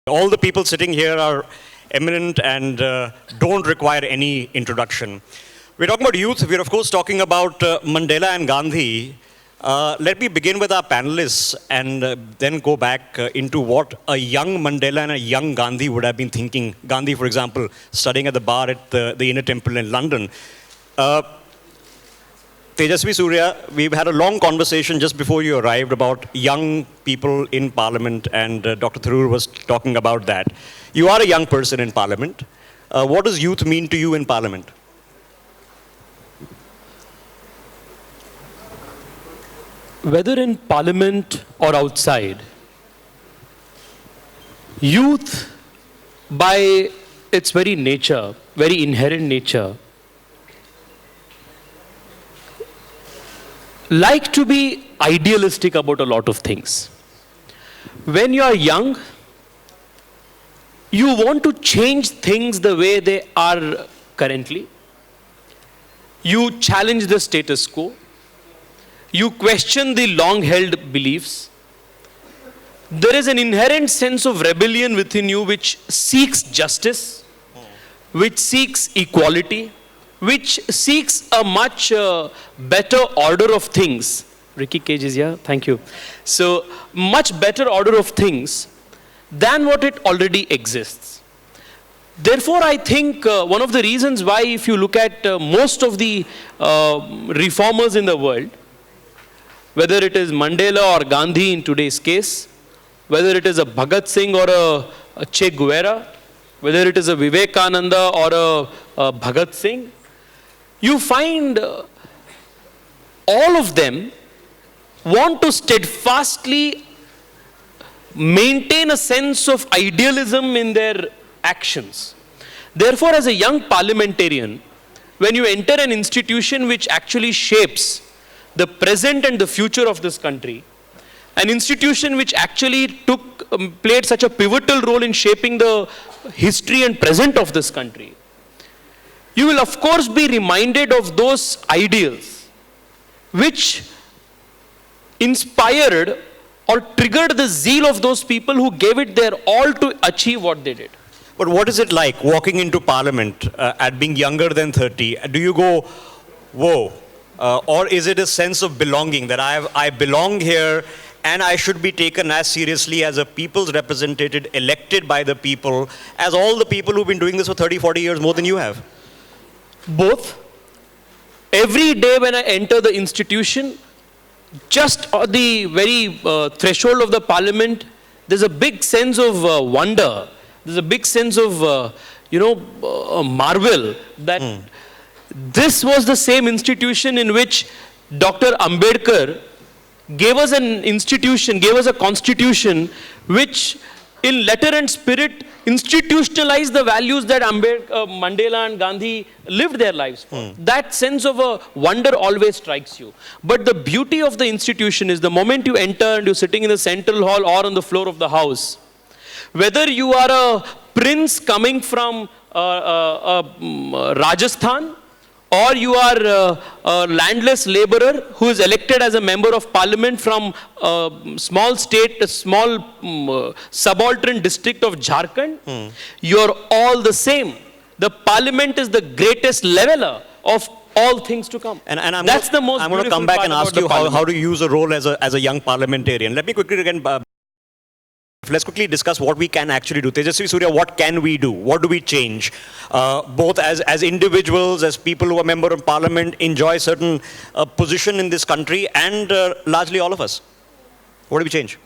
All the people sitting here are eminent and don't require any introduction. We're talking about youth. We're, of course, talking about Mandela and Gandhi. Let me begin with our panelists and then go back into what a young Mandela and a young Gandhi would have been thinking. Gandhi, for example, studying at the bar at the Inner Temple in London. Tejasvi Surya, we've had a long conversation just before you arrived about young people in Parliament, and Dr. Tharoor was talking about that. You are a young person in Parliament. What does youth mean to you in Parliament? Whether in Parliament or outside, youth, by its very nature, very inherent nature, like to be idealistic about a lot of things. When you are young, you want to change things the way they are currently. You challenge the status quo. You question the long-held beliefs. There is an inherent sense of rebellion within you which seeks justice, which seeks equality, which seeks a much better order of things. Ricky Cage is here, thank you. So, much better order of things than what it already exists. Therefore, I think one of the reasons why, if you look at most of the reformers in the world, whether it is Mandela or Gandhi in today's case, whether it is a Bhagat Singh or a Che Guevara, whether it is a Vivekananda or a Bhagat Singh, you find all of them want to steadfastly maintain a sense of idealism in their actions. Therefore, as a young parliamentarian, when you enter an institution which actually shapes the present and the future of this country, an institution which actually played such a pivotal role in shaping the history and present of this country, you will of course be reminded of those ideals which inspired or triggered the zeal of those people who gave it their all to achieve what they did. But what is it like walking into Parliament at being younger than 30? Do you go, whoa? Or is it a sense of belonging, that I belong here and I should be taken as seriously as a people's representative elected by the people as all the people who've been doing this for 30, 40 years more than you have? Both. Every day when I enter the institution, just at the very threshold of the Parliament, there's a big sense of wonder. There's a big sense of, marvel that this was the same institution in which Dr. Ambedkar gave us an institution, gave us a constitution which in letter and spirit institutionalized the values that Mandela and Gandhi lived their lives for. That sense of a wonder always strikes you. But the beauty of the institution is the moment you enter and you're sitting in the central hall or on the floor of the house, whether you are a prince coming from Rajasthan, or you are a landless laborer who is elected as a member of parliament from a small state, a small subaltern district of Jharkhand, you're all the same. The parliament is the greatest leveler of all things to come. And I'm That's the most I'm going to come back and ask you how to use a role as a young parliamentarian. Let me quickly again... let's quickly discuss what we can actually do. Tejasvi Surya, what can we do? What do we change? Both as individuals, as people who are member of parliament, enjoy certain position in this country, and largely all of us. What do we change?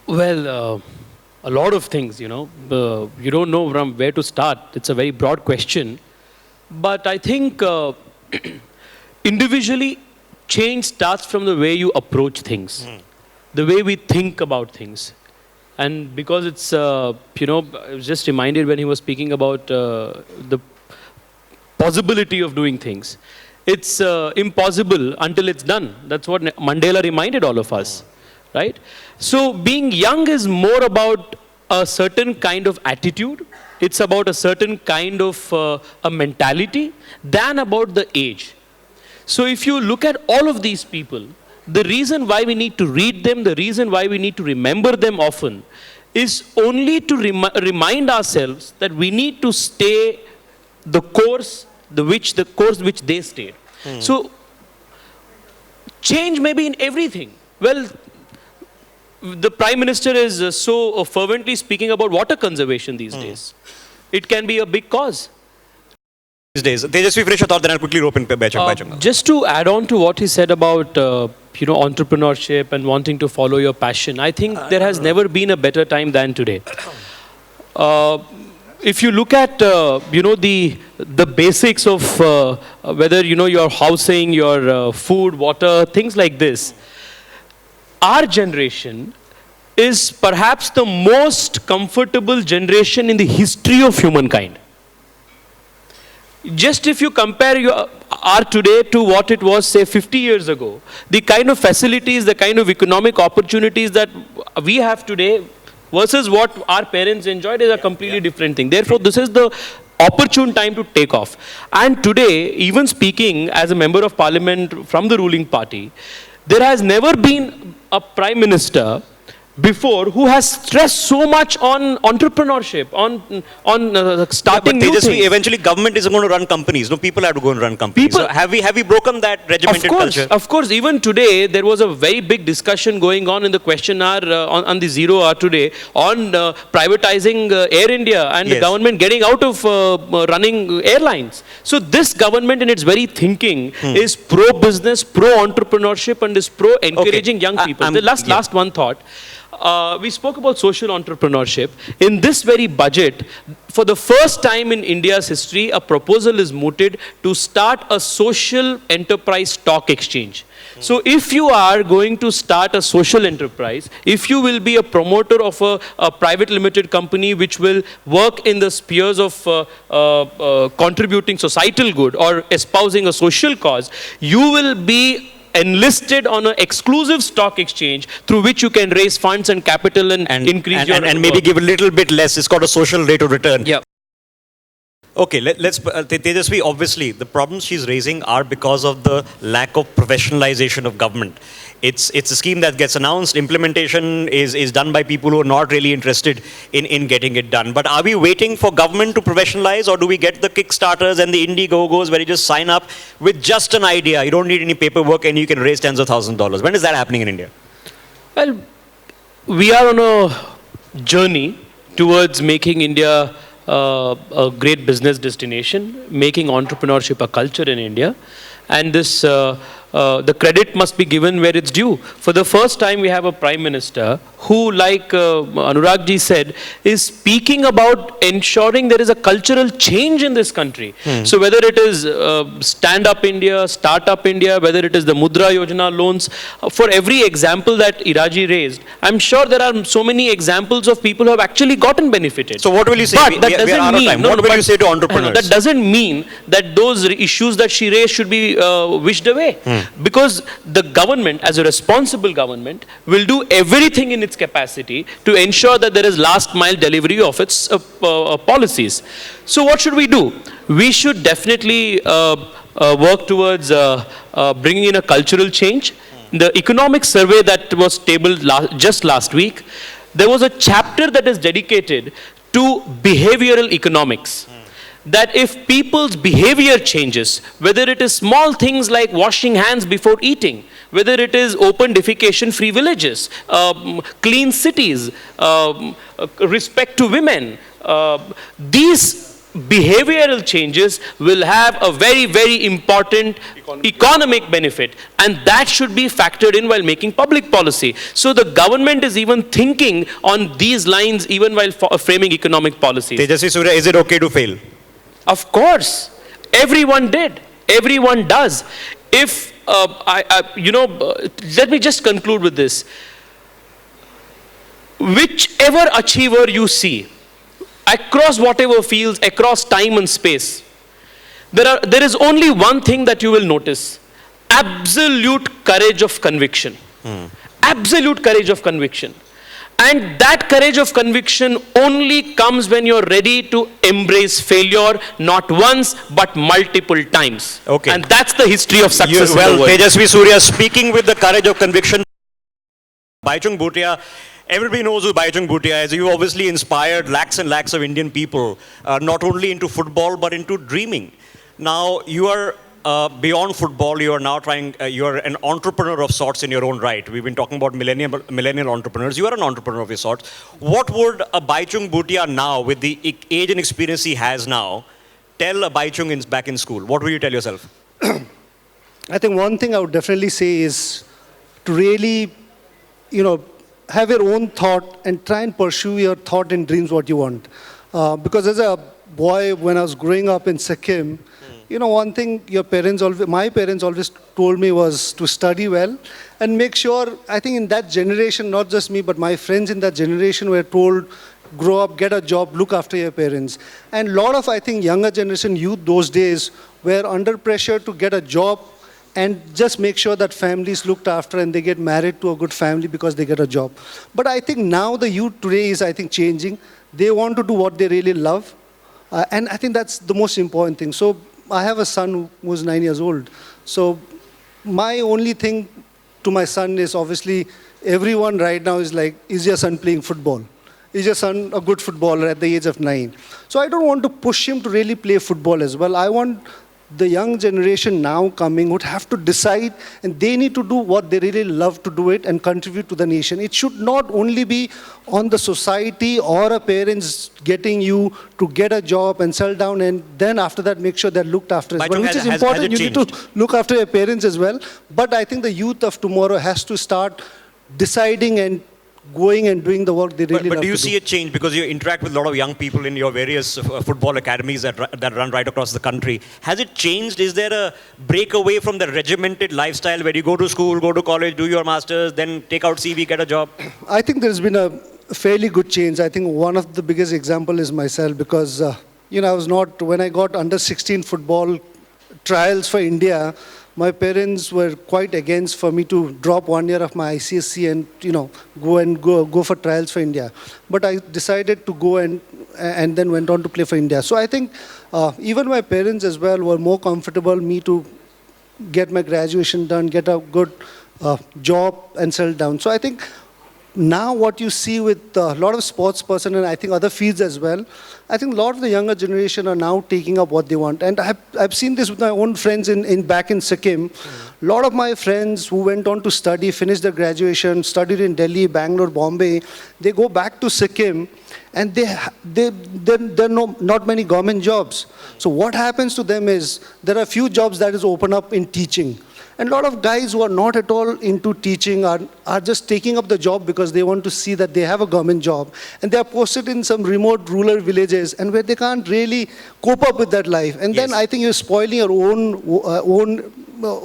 Well, a lot of things, you don't know from where to start. It's a very broad question. But I think individually, change starts from the way you approach things. The way we think about things. And because it's, I was just reminded when he was speaking about the possibility of doing things. It's impossible until it's done. That's what Mandela reminded all of us, right? So being young is more about a certain kind of attitude. It's about a certain kind of a mentality than about the age. So if you look at all of these people, the reason why we need to read them, the reason why we need to remember them often, is only to remind ourselves that we need to stay the course, the course which they stayed. So, change may be in everything. Well, the Prime Minister is so fervently speaking about water conservation these days. It can be a big cause. These days. Tejasvi, finish your thought, then I'll quickly rope in Baichung. Just to add on to what he said about entrepreneurship and wanting to follow your passion, I think there has never been a better time than today. If you look at the basics of whether your housing, your food, water, things like this, our generation is perhaps the most comfortable generation in the history of humankind. Just if you compare our today to what it was, say, 50 years ago, the kind of facilities, the kind of economic opportunities that we have today versus what our parents enjoyed is a completely different thing. Therefore, this is the opportune time to take off. And today, even speaking as a member of parliament from the ruling party, there has never been a prime minister before who has stressed so much on entrepreneurship, on starting new things. Eventually government isn't going to run companies. No, people have to go and run companies. So have we broken that regimented culture? Of course. Even today, there was a very big discussion going on in the question hour, on the 0 hour today, on privatizing Air India and the government getting out of running airlines. So this government in its very thinking is pro-business, pro-entrepreneurship, and is pro-encouraging young people. The last one thought. We spoke about social entrepreneurship. In this very budget, for the first time in India's history, a proposal is mooted to start a social enterprise stock exchange. So if you are going to start a social enterprise, if you will be a promoter of a private limited company which will work in the spheres of contributing societal good or espousing a social cause, you will be enlisted on an exclusive stock exchange through which you can raise funds and capital and increase your... And maybe give a little bit less. It's called a social rate of return. Yeah. Okay, let's Tejasvi, obviously, the problems she's raising are because of the lack of professionalization of government. It's a scheme that gets announced, implementation is done by people who are not really interested in getting it done. But are we waiting for government to professionalize, or do we get the Kickstarters and the Indiegogos where you just sign up with just an idea? You don't need any paperwork and you can raise tens of thousands of dollars. When is that happening in India? Well, we are on a journey towards making India a great business destination, making entrepreneurship a culture in India. And this, the credit must be given where it's due. For the first time, we have a Prime Minister who, like Anurag ji said, is speaking about ensuring there is a cultural change in this country. So whether it is Stand Up India, Start Up India, whether it is the Mudra Yojana loans, for every example that Ira ji raised, I'm sure there are so many examples of people who have actually gotten benefited. So what will you say? But that doesn't mean, what will you say to entrepreneurs? That doesn't mean that those issues that she raised should be wished away. Because the government, as a responsible government, will do everything in its capacity to ensure that there is last mile delivery of its policies. So what should we do? We should definitely work towards bringing in a cultural change. The economic survey that was tabled just last week, there was a chapter that is dedicated to behavioral economics. That if people's behavior changes, whether it is small things like washing hands before eating, whether it is open defecation-free villages, clean cities, respect to women, these behavioral changes will have a very, very important economic benefit, and that should be factored in while making public policy. So the government is even thinking on these lines even while framing economic policies. Tejasvi Surya, is it okay to fail? Of course, everyone did. Everyone does. If let me just conclude with this. Whichever achiever you see, across whatever fields, across time and space, there is only one thing that you will notice: absolute courage of conviction. Absolute courage of conviction. And that courage of conviction only comes when you're ready to embrace failure, not once, but multiple times. Okay. And that's the history of success. Well, Tejasvi Surya, speaking with the courage of conviction, Baichung Bhutia Everybody knows who Baichung Bhutia is. You obviously inspired lakhs and lakhs of Indian people, not only into football, but into dreaming. Now, you are beyond football. You are now you are an entrepreneur of sorts in your own right. We've been talking about millennial entrepreneurs. You are an entrepreneur of your sorts. What would a Baichung Bhutia now, with the age and experience he has now, tell a Baichung back in school? What would you tell yourself? I think one thing I would definitely say is to really, have your own thought and try and pursue your thought and dreams what you want. Because as a boy, when I was growing up in Sikkim, one thing my parents always told me was to study well and make sure, I think in that generation, not just me, but my friends in that generation were told, grow up, get a job, look after your parents. And a lot of, I think, younger generation youth those days were under pressure to get a job and just make sure that families looked after and they get married to a good family because they get a job. But I think now the youth today is, I think, changing. They want to do what they really love. And I think that's the most important thing. So I have a son who's 9 years old. So my only thing to my son is obviously everyone right now is like, is your son playing football? Is your son a good footballer at the age of 9? So I don't want to push him to really play football as well. I want the young generation now coming would have to decide, and they need to do what they really love to do it and contribute to the nation. It should not only be on the society or a parents getting you to get a job and settle down, and then after that make sure they're looked after as well, which is important. You need to look after your parents as well. But I think the youth of tomorrow has to start deciding and going and doing the work they really love to do. But do you see a change, because you interact with a lot of young people in your various football academies that run right across the country? Has it changed? Is there a break away from the regimented lifestyle where you go to school, go to college, do your masters, then take out CV, get a job? I think there's been a fairly good change. I think one of the biggest example is myself, because I was not, when I got under 16 football trials for India, my parents were quite against for me to drop 1 year of my ICSC and go for trials for India. But I decided to go and then went on to play for India. So I think even my parents as well were more comfortable me to get my graduation done, get a good job and settle down. So I think now what you see with a lot of sports person and I think other fields as well, I think a lot of the younger generation are now taking up what they want. And I've seen this with my own friends back in Sikkim. A lot of my friends who went on to study, finished their graduation, studied in Delhi, Bangalore, Bombay, they go back to Sikkim and there are not many government jobs. So what happens to them is there are a few jobs that is open up in teaching. And a lot of guys who are not at all into teaching are just taking up the job because they want to see that they have a government job. And they are posted in some remote rural villages and where they can't really cope up with that life. And then I think you're spoiling your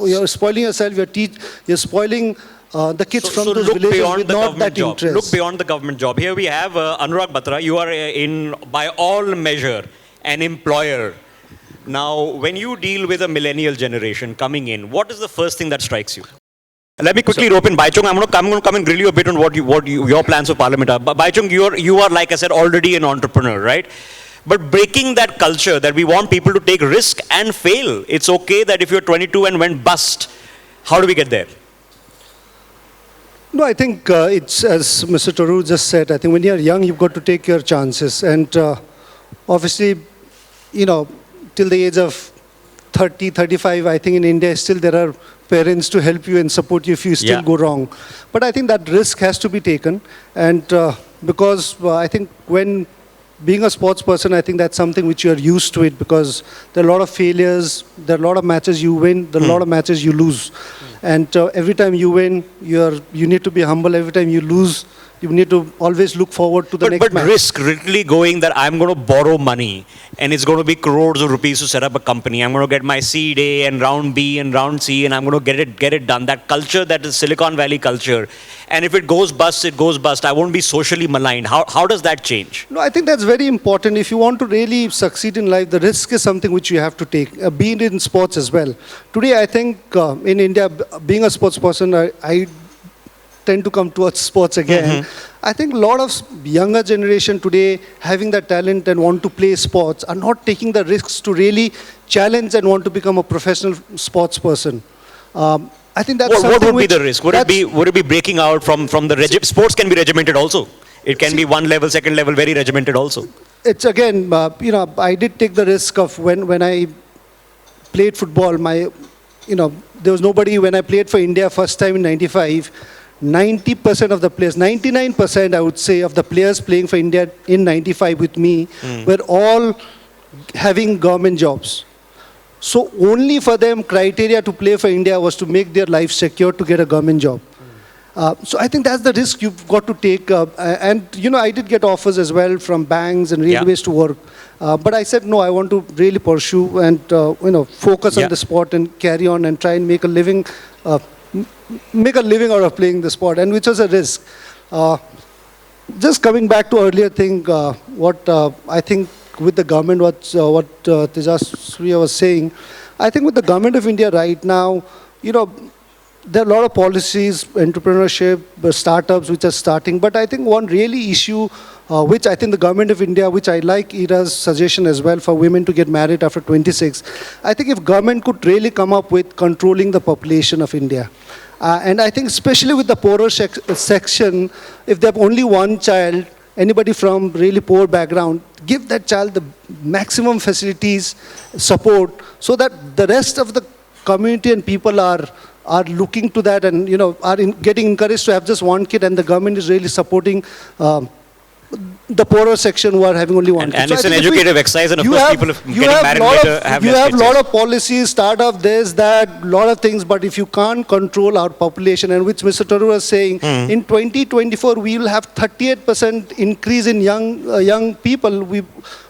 you're spoiling yourself, you're spoiling the kids from those villages with not that interest. Look beyond the government job. Here we have Anurag Batra. You are by all measure, an employer. Now, when you deal with a millennial generation coming in, what is the first thing that strikes you? Let me quickly rope in Baichung. I'm going to come and grill you a bit on what your plans for Parliament are. But Baichung, you are, like I said, already an entrepreneur, right? But breaking that culture that we want people to take risk and fail. It's okay that if you're 22 and went bust, how do we get there? No, I think it's, as Mr. Taru just said, I think when you're young, you've got to take your chances. And obviously, till the age of 30, 35, I think in India still there are parents to help you and support you if you still go wrong. But I think that risk has to be taken. And because I think when being a sports person, I think that's something which you are used to it, because there are a lot of failures, there are a lot of matches you win, there are a lot of matches you lose. And every time you win, you need to be humble. Every time you lose, you need to always look forward to the next match. But risk, really going that I'm going to borrow money and it's going to be crores of rupees to set up a company. I'm going to get my seed A and round B and round C and I'm going to get it done. That culture, that is Silicon Valley culture. And if it goes bust, it goes bust. I won't be socially maligned. How does that change? No, I think that's very important. If you want to really succeed in life, the risk is something which you have to take, be it in sports as well. Today, I think in India, being a sports person, I tend to come towards sports again. I think a lot of younger generation today having the talent and want to play sports are not taking the risks to really challenge and want to become a professional sports person. I think that's What something would be the risk? Would it be breaking out from the sports can be regimented also. It can be one level, second level, very regimented also. It's again, I did take the risk of when I played football, there was nobody, when I played for India first time in 95, 90% of the players, 99% I would say of the players playing for India in 95 with me were all having government jobs. So only for them criteria to play for India was to make their life secure to get a government job. So I think that's the risk you've got to take. And I did get offers as well from banks and railways to work. But I said, no, I want to really pursue and focus on the sport and carry on and try and make a living out of playing the sport, and which was a risk. Just coming back to earlier thing, what I think with the government, what Tejasvi Surya was saying, I think with the government of India right now, there are a lot of policies, entrepreneurship, startups which are starting. But I think one really issue, which I think the government of India, which I like Ira's suggestion as well for women to get married after 26. I think if government could really come up with controlling the population of India. And I think especially with the poorer section, if they have only one child, anybody from really poor background, give that child the maximum facilities, support, so that the rest of the community and people are looking to that and getting encouraged to have just one kid, and the government is really supporting the poorer section who are having only one kid. And it's an educative exercise, and of course people getting married later have you have a lot of policies, startup, this, that, lot of things, but if you can't control our population, and which Mr. Taru was saying, in 2024 we will have 38% increase in young people.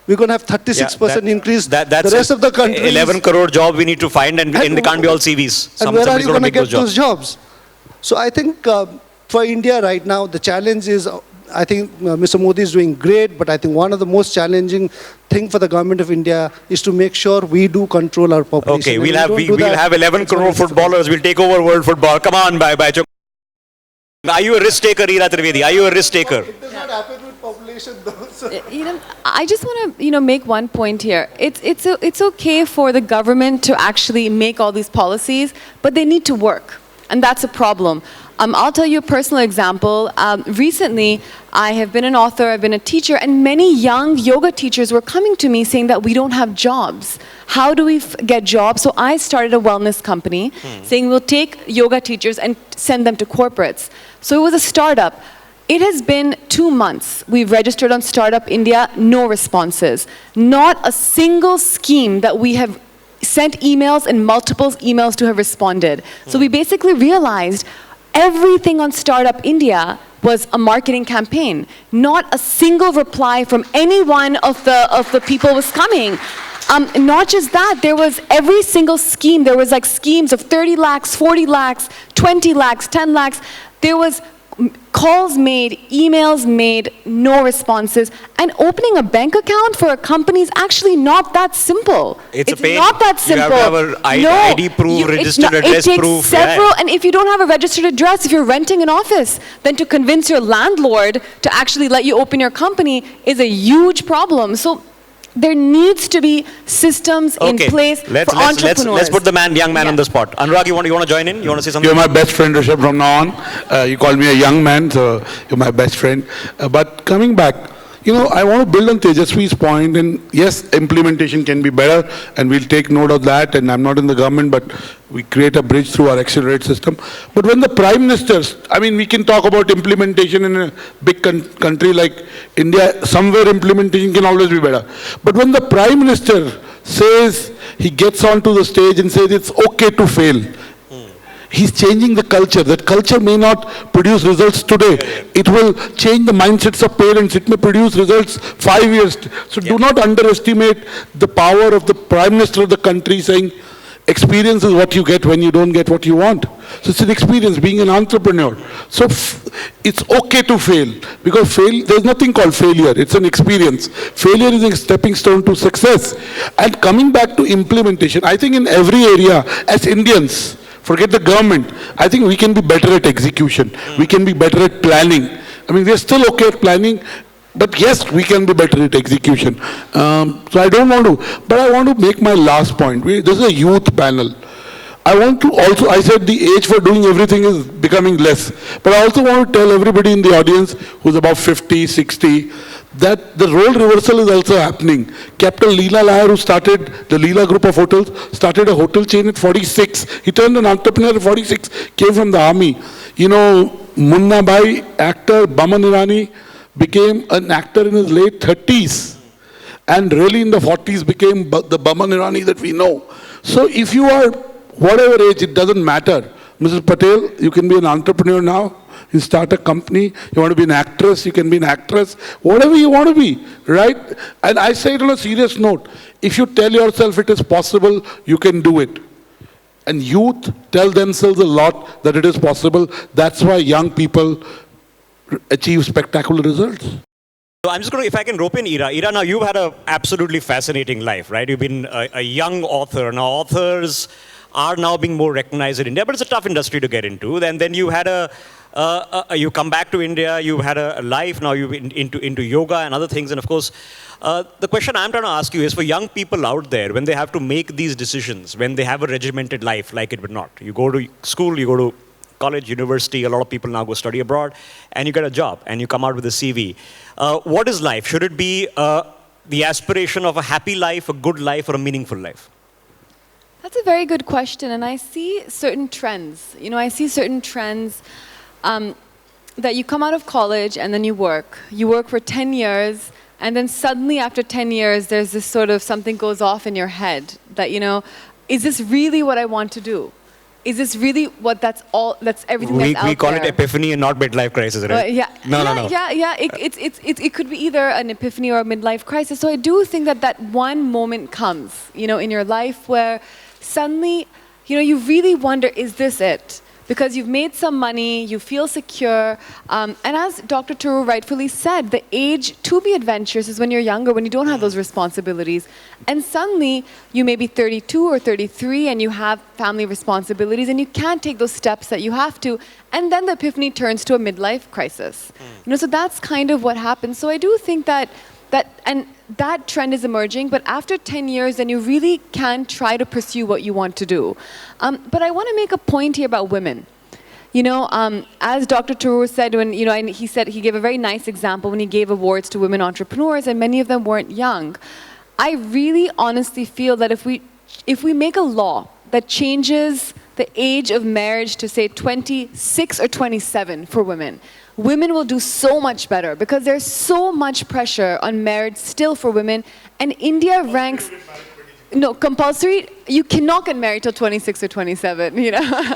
We're going to have 36% increase. That's the rest of the country. 11 crore job we need to find, and they can't be all CVs. And where are you going to get those jobs? So I think for India right now, the challenge is, I think Mr. Modi is doing great, but I think one of the most challenging thing for the government of India is to make sure we do control our population. Okay, we'll have 11 crore footballers. We'll take over world football. Come on, Baichung. Are you a risk taker, Ira Trivedi? Are you a risk taker? It does not happen with population though. So. I just want to make one point here. It's okay for the government to actually make all these policies, but they need to work, and that's a problem. I'll tell you a personal example. Recently, I have been an author, I've been a teacher, and many young yoga teachers were coming to me saying that we don't have jobs. How do we get jobs? So I started a wellness company saying we'll take yoga teachers and send them to corporates. So it was a startup. It has been 2 months. We've registered on Startup India, no responses. Not a single scheme that we have sent emails and multiple emails to have responded. So we basically realized everything on Startup India was a marketing campaign. Not a single reply from any one of the people was coming. Not just that, there was every single scheme. There was like schemes of 30 lakhs, 40 lakhs, 20 lakhs, 10 lakhs. There was calls made, emails made, no responses. And opening a bank account for a company is actually not that simple. It's a pain. Not that simple. You have to have an ID proof, registered address proof. It takes several, and if you don't have a registered address, if you're renting an office, then to convince your landlord to actually let you open your company is a huge problem. So there needs to be systems in place for entrepreneurs. Let's put the young man on the spot. Anurag, you want to join in? You want to say something? You're my best friend, Rishabh, from now on. You call me a young man, so you're my best friend. But coming back, I want to build on Tejasvi's point, and yes, implementation can be better, and we'll take note of that, and I'm not in the government, but we create a bridge through our accelerate system. But when the Prime Minister, we can talk about implementation in a big country like India, somewhere implementation can always be better. But when the Prime Minister says, he gets onto the stage and says it's okay to fail, he's changing the culture. That culture may not produce results today. It will change the mindsets of parents. It may produce results 5 years. So do not underestimate the power of the Prime Minister of the country saying, experience is what you get when you don't get what you want. So it's an experience, being an entrepreneur. So it's okay to fail, because there's nothing called failure. It's an experience. Failure is a stepping stone to success. And coming back to implementation, I think in every area, as Indians, forget the government, I think we can be better at execution. We can be better at planning. We're still okay at planning, but yes, we can be better at execution. So I don't want to, but I want to make my last point. This is a youth panel. I want to also, I said the age for doing everything is becoming less. But I also want to tell everybody in the audience who's about 50, 60, that the role reversal is also happening. Captain Leela Lair, who started the Leela group of hotels, started a hotel chain at 46. He turned an entrepreneur at 46, came from the army. You know, Munna Bhai, actor, Baman Irani, became an actor in his late 30s. And really in the 40s became the Baman Irani that we know. So if you are whatever age, it doesn't matter. Mrs. Patel, you can be an entrepreneur now. You start a company. You want to be an actress, you can be an actress. Whatever you want to be, right? And I say it on a serious note. If you tell yourself it is possible, you can do it. And youth tell themselves a lot that it is possible. That's why young people achieve spectacular results. So I'm just going to, if I can rope in Ira. Ira, now you've had an absolutely fascinating life, right? You've been a young author. Now authors are now being more recognized in India, but it's a tough industry to get into. And then you had you come back to India, you've had a life, now you've been into yoga and other things. And of course, the question I'm trying to ask you is for young people out there, when they have to make these decisions, when they have a regimented life like it would not. You go to school, you go to college, university, a lot of people now go study abroad, and you get a job, and you come out with a CV. What is life? Should it be the aspiration of a happy life, a good life, or a meaningful life? That's a very good question, and I see certain trends. You know, I see certain trends that you come out of college and then you work. You work for 10 years, and then suddenly after 10 years, there's this sort of something goes off in your head that, you know, is this really what I want to do? Is this really what that's everything that's out there? We call it epiphany and not midlife crisis, right? No. Yeah. It could be either an epiphany or a midlife crisis. So I do think that one moment comes, you know, in your life where suddenly, you know, you really wonder, is this it? Because you've made some money, you feel secure, and as Dr. Turu rightfully said, the age to be adventurous is when you're younger, when you don't have those responsibilities. And suddenly, you may be 32 or 33 and you have family responsibilities and you can't take those steps that you have to, and then the epiphany turns to a midlife crisis. You know, so that's kind of what happens. So I do think that trend is emerging, but after 10 years, then you really can try to pursue what you want to do. But I want to make a point here about women. You know, as Dr. Turu said, when, you know, and he gave a very nice example when he gave awards to women entrepreneurs, and many of them weren't young. I really honestly feel that if we make a law that changes the age of marriage to, say, 26 or 27 for women, women will do so much better because there's so much pressure on marriage still for women, and India ranks... No, compulsory, you cannot get married till 26 or 27, you know.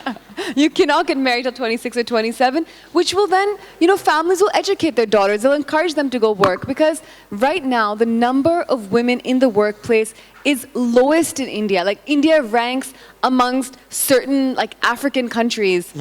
You cannot get married till 26 or 27, which will then, you know, families will educate their daughters, they'll encourage them to go work, because right now the number of women in the workplace is lowest in India. Like, India ranks amongst certain, like, African countries,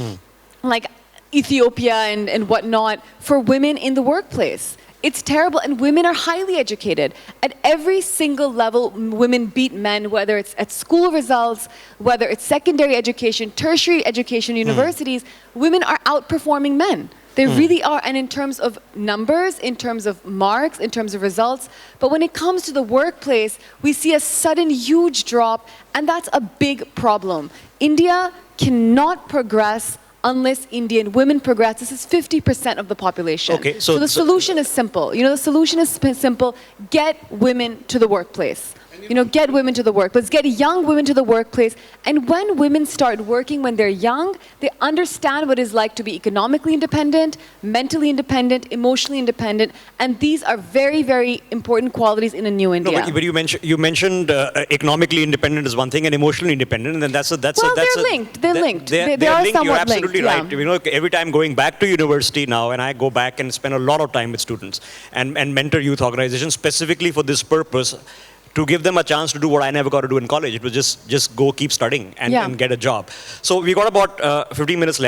like Ethiopia and whatnot, for women in the workplace. It's terrible, and women are highly educated. At every single level, women beat men, whether it's at school results, whether it's secondary education, tertiary education, universities, women are outperforming men. They really are, and in terms of numbers, in terms of marks, in terms of results. But when it comes to the workplace, we see a sudden huge drop, and that's a big problem. India cannot progress unless Indian women progress. This is 50% of the population. Okay, so the solution is simple. You know, the solution is simple. Get women to the workplace. You know, get women to the workplace. Get young women to the workplace. And when women start working when they're young, they understand what it's like to be economically independent, mentally independent, emotionally independent. And these are very, very important qualities in a new India. No, but you mentioned economically independent is one thing and emotionally independent, and then that's they're linked. They're linked. They are linked. somewhat You're absolutely linked, right. You know, every time going back to university now, and I go back and spend a lot of time with students and mentor youth organizations specifically for this purpose, to give them a chance to do what I never got to do in college. It was just go keep studying and get a job. So we got about 15 minutes left.